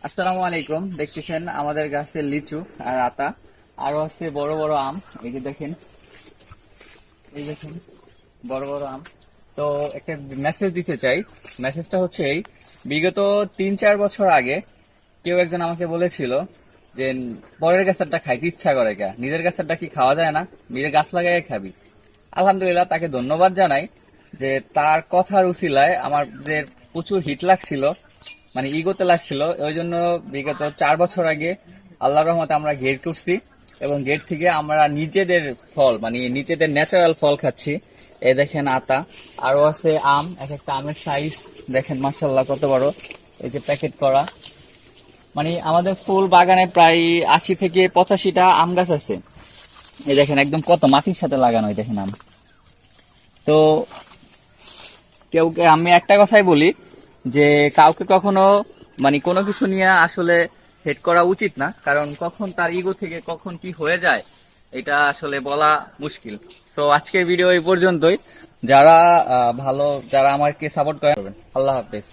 আসসালামু আলাইকুম। দেখতেছেন আমাদের গাছের লিচু আর আতা, আরো আছে বড় বড় আম। এই যে দেখেন, এই দেখেন বড় বড় আম। তো একটা মেসেজ দিতে চাই। মেসেজটা হচ্ছে এই, বিগত 3-4 বছর আগে কেউ একজন আমাকে বলেছিল যে পরের গাছেরটা খাইতে ইচ্ছা করে কে, নিজের গাছেরটা কি খাওয়া যায় না, নিজের গাছ লাগাই খাবি। আলহামদুলিল্লাহ, তাকে ধন্যবাদ জানাই যে তার কথার উছিলায় আমাদের প্রচুর হিট লাগছিল, মানে ইগোতে লাগছিল। ওই জন্য বিগত 4 বছর আগে আল্লাহর রহমতে আমরা গেট করছি, এবং গেট থেকে আমরা নিজেদের ফল, মানে নিজেদের ন্যাচারাল ফল খাচ্ছি। এই দেখেন আতা, আরো আছে আম। এক একটা আমের সাইজ দেখেন, মার্শাল্লাহ কত বড়। এই যে প্যাকেট করা, মানে আমাদের ফুল বাগানে প্রায় 80 থেকে 85টা আম গাছ আছে। এই দেখেন একদম কত মাটির সাথে লাগানো, এই দেখেন আম। তো আমি একটা কথাই বলি যে কাউকে কখনো, মানে কোনো কিছু নিয়ে আসলে হেড করা উচিত না, কারণ কখন তার ইগো থেকে কখন কি হয়ে যায় এটা আসলে বলা মুশকিল। তো আজকের ভিডিও এই পর্যন্তই। যারা ভালো, যারা আমাকে সাপোর্ট করেন, আল্লাহ হাফেজ।